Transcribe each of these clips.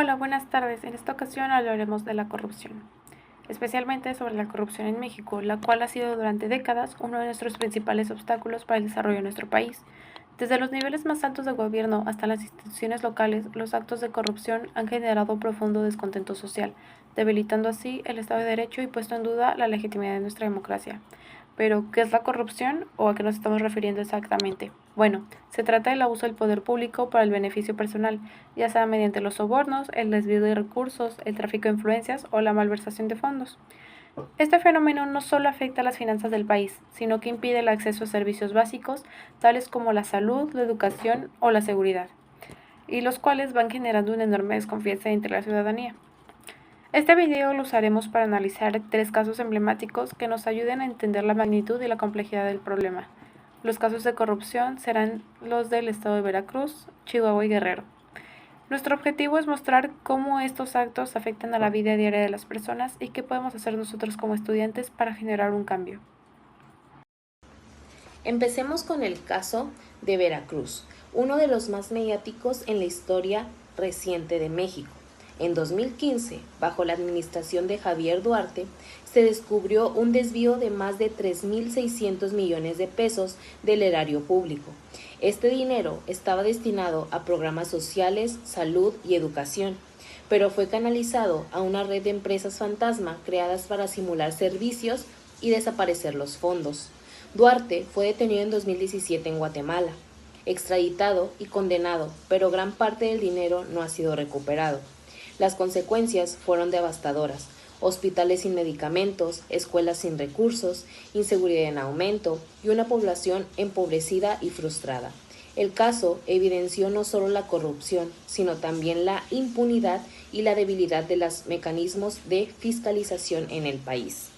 Hola, buenas tardes. En esta ocasión hablaremos de la corrupción, especialmente sobre la corrupción en México, la cual ha sido durante décadas uno de nuestros principales obstáculos para el desarrollo de nuestro país. Desde los niveles más altos de gobierno hasta las instituciones locales, los actos de corrupción han generado profundo descontento social, debilitando así el Estado de Derecho y puesto en duda la legitimidad de nuestra democracia. Pero, ¿qué es la corrupción o a qué nos estamos refiriendo exactamente? Bueno, se trata del abuso del poder público para el beneficio personal, ya sea mediante los sobornos, el desvío de recursos, el tráfico de influencias o la malversación de fondos. Este fenómeno no solo afecta a las finanzas del país, sino que impide el acceso a servicios básicos, tales como la salud, la educación o la seguridad, y los cuales van generando una enorme desconfianza entre la ciudadanía. Este video lo usaremos para analizar tres casos emblemáticos que nos ayuden a entender la magnitud y la complejidad del problema. Los casos de corrupción serán los del estado de Veracruz, Chihuahua y Guerrero. Nuestro objetivo es mostrar cómo estos actos afectan a la vida diaria de las personas y qué podemos hacer nosotros como estudiantes para generar un cambio. Empecemos con el caso de Veracruz, uno de los más mediáticos en la historia reciente de México. En 2015, bajo la administración de Javier Duarte, se descubrió un desvío de más de 3.600 millones de pesos del erario público. Este dinero estaba destinado a programas sociales, salud y educación, pero fue canalizado a una red de empresas fantasma creadas para simular servicios y desaparecer los fondos. Duarte fue detenido en 2017 en Guatemala, extraditado y condenado, pero gran parte del dinero no ha sido recuperado. Las consecuencias fueron devastadoras: hospitales sin medicamentos, escuelas sin recursos, inseguridad en aumento y una población empobrecida y frustrada. El caso evidenció no solo la corrupción, sino también la impunidad y la debilidad de los mecanismos de fiscalización en el país.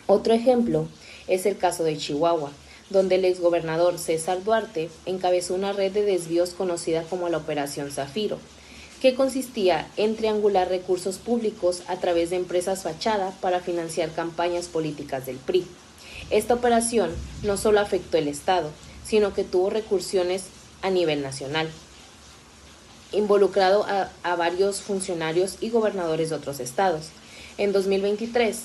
Otro ejemplo es el caso de Chihuahua, donde el exgobernador César Duarte encabezó una red de desvíos conocida como la Operación Zafiro, que consistía en triangular recursos públicos a través de empresas fachada para financiar campañas políticas del PRI. Esta operación no solo afectó el Estado, sino que tuvo repercusiones a nivel nacional, involucrado a varios funcionarios y gobernadores de otros estados. En 2023,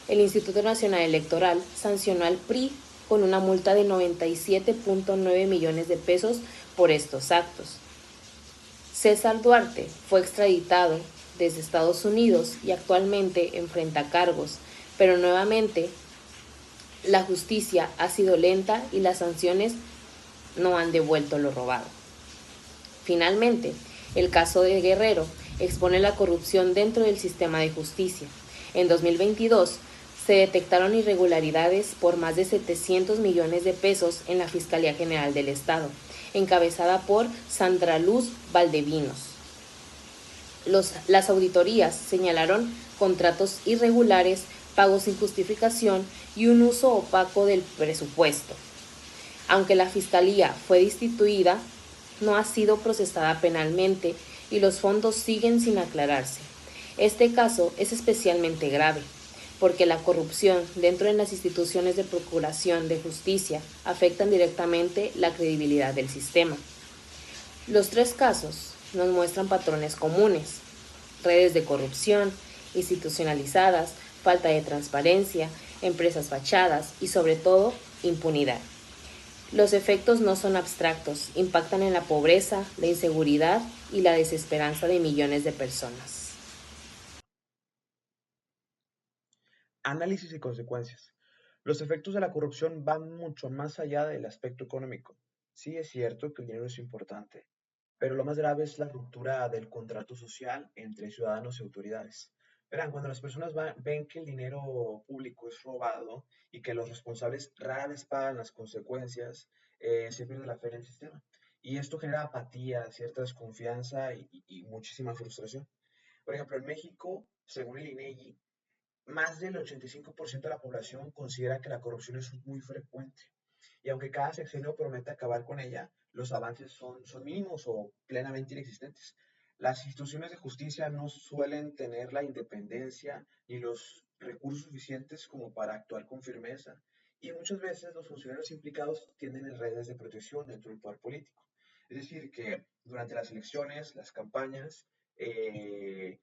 el Instituto Nacional Electoral sancionó al PRI con una multa de 97.9 millones de pesos por estos actos. César Duarte fue extraditado desde Estados Unidos y actualmente enfrenta cargos, pero nuevamente la justicia ha sido lenta y las sanciones no han devuelto lo robado. Finalmente, el caso de Guerrero expone la corrupción dentro del sistema de justicia. En 2022 se detectaron irregularidades por más de 700 millones de pesos en la Fiscalía General del Estado, encabezada por Sandra Luz Valdevinos. Las auditorías señalaron contratos irregulares, pagos sin justificación y un uso opaco del presupuesto. Aunque la Fiscalía fue destituida, no ha sido procesada penalmente y los fondos siguen sin aclararse. Este caso es especialmente grave, porque la corrupción dentro de las instituciones de procuración de justicia afectan directamente la credibilidad del sistema. Los tres casos nos muestran patrones comunes: redes de corrupción institucionalizadas, falta de transparencia, empresas fachadas y, sobre todo, impunidad. Los efectos no son abstractos, impactan en la pobreza, la inseguridad y la desesperanza de millones de personas. Análisis y consecuencias. Los efectos de la corrupción van mucho más allá del aspecto económico. Sí es cierto que el dinero es importante, pero lo más grave es la ruptura del contrato social entre ciudadanos y autoridades. Verán, cuando las personas ven que el dinero público es robado y que los responsables rara vez pagan las consecuencias, se pierde la fe en el sistema. Y esto genera apatía, cierta desconfianza y muchísima frustración. Por ejemplo, en México, según el INEGI, más del 85% de la población considera que la corrupción es muy frecuente. Y aunque cada sexenio promete acabar con ella, los avances son mínimos o plenamente inexistentes. Las instituciones de justicia no suelen tener la independencia ni los recursos suficientes como para actuar con firmeza. Y muchas veces los funcionarios implicados tienen redes de protección dentro del poder político. Es decir, que durante las elecciones, las campañas, el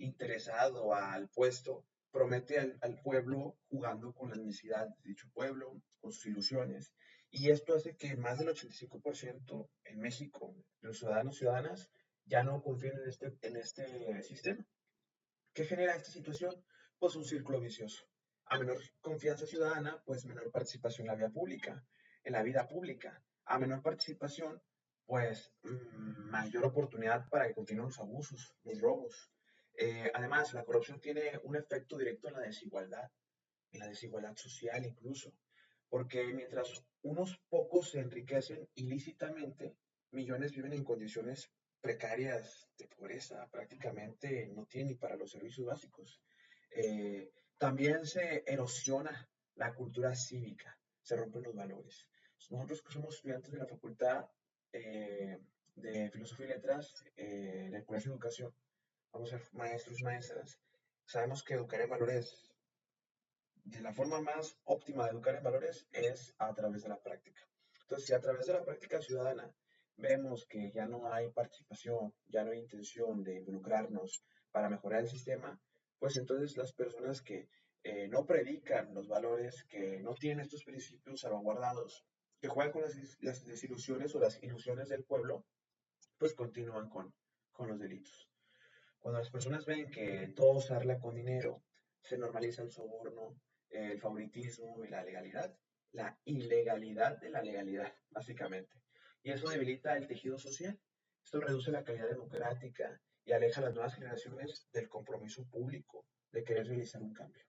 interesado al puesto promete al pueblo jugando con las necesidades de dicho pueblo, con sus ilusiones, y esto hace que más del 85% en México, de los ciudadanos y ciudadanas, ya no confíen en este sistema. ¿Qué genera esta situación? Pues un círculo vicioso. A menor confianza ciudadana, pues menor participación en la vía pública, en la vida pública. A menor participación, pues mayor oportunidad para que continúen los abusos, los robos. Además, la corrupción tiene un efecto directo en la desigualdad social incluso, porque mientras unos pocos se enriquecen ilícitamente, millones viven en condiciones precarias de pobreza, prácticamente no tienen ni para los servicios básicos. También se erosiona la cultura cívica, se rompen los valores. Nosotros que somos estudiantes de la Facultad de Filosofía y Letras del Colegio de Educación, vamos a ser maestros, maestras, sabemos que educar en valores de la forma más óptima de educar en valores es a través de la práctica. Entonces, si a través de la práctica ciudadana vemos que ya no hay participación, ya no hay intención de involucrarnos para mejorar el sistema, pues entonces las personas que no predican los valores, que no tienen estos principios salvaguardados, que juegan con las desilusiones o las ilusiones del pueblo, pues continúan con los delitos. Cuando las personas ven que todo se arregla con dinero, se normaliza el soborno, el favoritismo y la legalidad, la ilegalidad de la legalidad, básicamente. Y eso debilita el tejido social. Esto reduce la calidad democrática y aleja a las nuevas generaciones del compromiso público de querer realizar un cambio.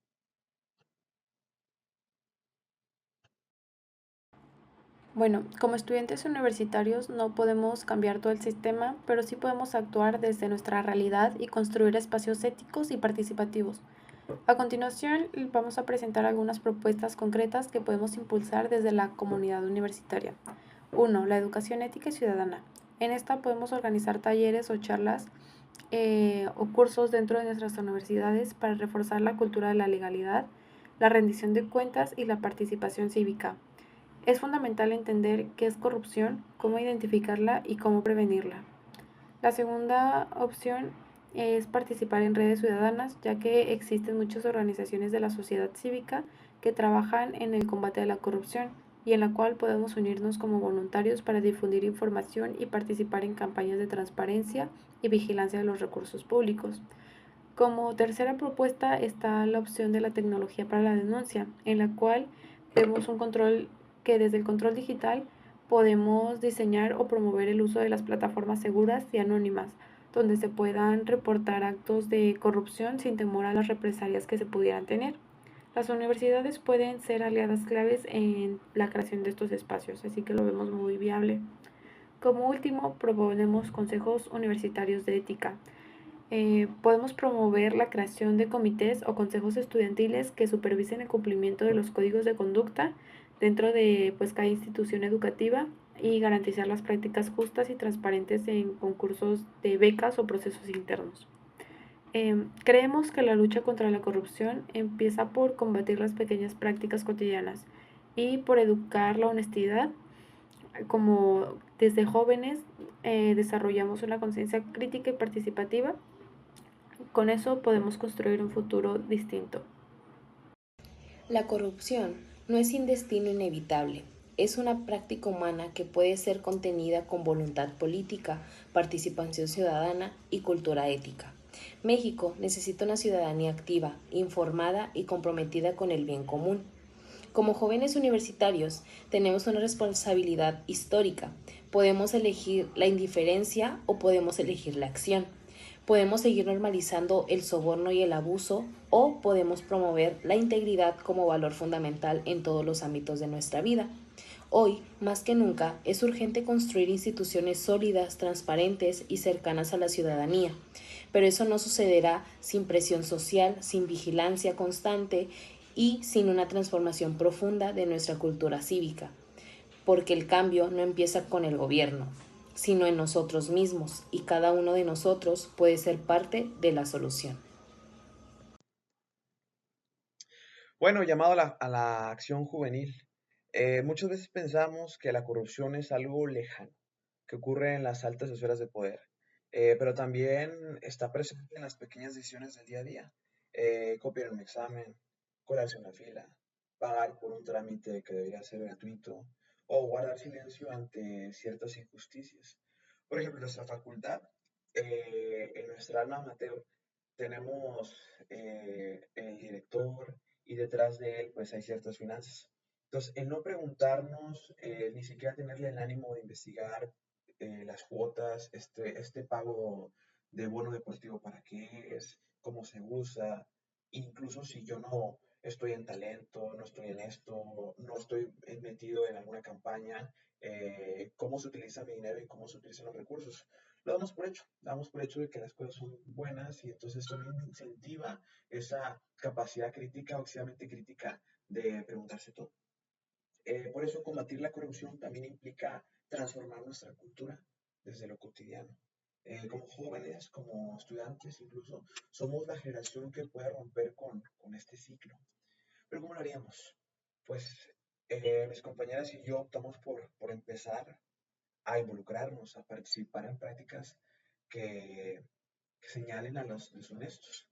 Bueno, como estudiantes universitarios no podemos cambiar todo el sistema, pero sí podemos actuar desde nuestra realidad y construir espacios éticos y participativos. A continuación, vamos a presentar algunas propuestas concretas que podemos impulsar desde la comunidad universitaria. 1. La educación ética y ciudadana. En esta podemos organizar talleres o charlas o cursos dentro de nuestras universidades para reforzar la cultura de la legalidad, la rendición de cuentas y la participación cívica. Es fundamental entender qué es corrupción, cómo identificarla y cómo prevenirla. La segunda opción es participar en redes ciudadanas, ya que existen muchas organizaciones de la sociedad cívica que trabajan en el combate de la corrupción y en la cual podemos unirnos como voluntarios para difundir información y participar en campañas de transparencia y vigilancia de los recursos públicos. Como tercera propuesta está la opción de la tecnología para la denuncia, en la cual vemos un control que desde el control digital podemos diseñar o promover el uso de las plataformas seguras y anónimas, donde se puedan reportar actos de corrupción sin temor a las represalias que se pudieran tener. Las universidades pueden ser aliadas claves en la creación de estos espacios, así que lo vemos muy viable. Como último, proponemos consejos universitarios de ética. Podemos promover la creación de comités o consejos estudiantiles que supervisen el cumplimiento de los códigos de conducta dentro de cada institución educativa y garantizar las prácticas justas y transparentes en concursos de becas o procesos internos. Creemos que la lucha contra la corrupción empieza por combatir las pequeñas prácticas cotidianas y por educar la honestidad, como desde jóvenes desarrollamos una conciencia crítica y participativa. Con eso podemos construir un futuro distinto. La corrupción no es un destino inevitable, es una práctica humana que puede ser contenida con voluntad política, participación ciudadana y cultura ética. México necesita una ciudadanía activa, informada y comprometida con el bien común. Como jóvenes universitarios tenemos una responsabilidad histórica. Podemos elegir la indiferencia o podemos elegir la acción. Podemos seguir normalizando el soborno y el abuso o podemos promover la integridad como valor fundamental en todos los ámbitos de nuestra vida. Hoy, más que nunca, es urgente construir instituciones sólidas, transparentes y cercanas a la ciudadanía. Pero eso no sucederá sin presión social, sin vigilancia constante y sin una transformación profunda de nuestra cultura cívica. Porque el cambio no empieza con el gobierno, sino en nosotros mismos, y cada uno de nosotros puede ser parte de la solución. Bueno, llamado a la acción juvenil. Muchas veces pensamos que la corrupción es algo lejano, que ocurre en las altas esferas de poder. pero también está presente en las pequeñas decisiones del día a día. Copiar un examen, colarse una fila, pagar por un trámite que debería ser gratuito o guardar silencio ante ciertas injusticias. Por ejemplo, en nuestra facultad, en nuestra alma mater, tenemos el director y detrás de él pues hay ciertas finanzas. Entonces, el no preguntarnos, ni siquiera tenerle el ánimo de investigar las cuotas, este pago de bono deportivo para qué es, cómo se usa, incluso si yo no estoy en talento, no estoy en esto, no estoy metido en alguna campaña, cómo se utiliza mi dinero y cómo se utilizan los recursos. Lo damos por hecho de que las cosas son buenas y entonces eso no incentiva esa capacidad crítica o excesivamente crítica de preguntarse todo. Por eso combatir la corrupción también implica transformar nuestra cultura desde lo cotidiano. Como jóvenes, como estudiantes incluso, somos la generación que puede romper con este ciclo. Pero ¿cómo lo haríamos? Pues mis compañeras y yo optamos por empezar a involucrarnos, a participar en prácticas que, que señalen a los deshonestos,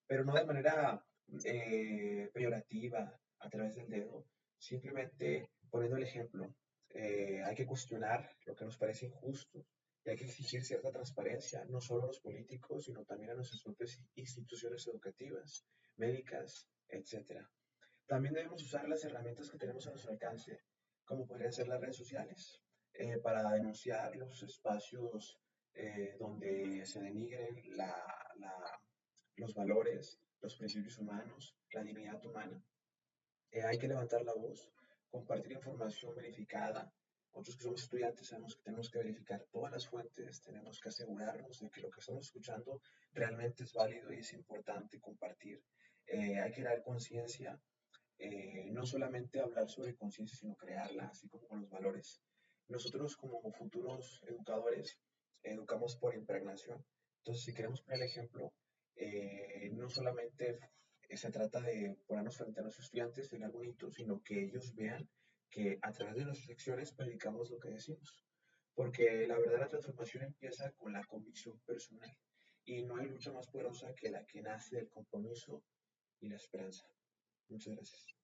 pero no de manera peyorativa, a través del dedo, simplemente poniendo el ejemplo. Hay que cuestionar lo que nos parece injusto y hay que exigir cierta transparencia, no solo a los políticos, sino también a nuestras propias instituciones educativas, médicas, etcétera. También debemos usar las herramientas que tenemos a nuestro alcance, como podrían ser las redes sociales, para denunciar los espacios donde se denigren los valores, los principios humanos, la dignidad humana. Hay que levantar la voz, compartir información verificada. Nosotros que somos estudiantes sabemos que tenemos que verificar todas las fuentes, tenemos que asegurarnos de que lo que estamos escuchando realmente es válido y es importante compartir. Hay que dar conciencia, no solamente hablar sobre conciencia, sino crearla, así como con los valores. Nosotros como futuros educadores educamos por impregnación. Entonces, si queremos poner el ejemplo, no solamente se trata de ponernos frente a nuestros estudiantes, tener bonito, sino que ellos vean que a través de nuestras acciones predicamos lo que decimos. Porque la verdadera transformación empieza con la convicción personal. Y no hay lucha más poderosa que la que nace del compromiso y la esperanza. Muchas gracias.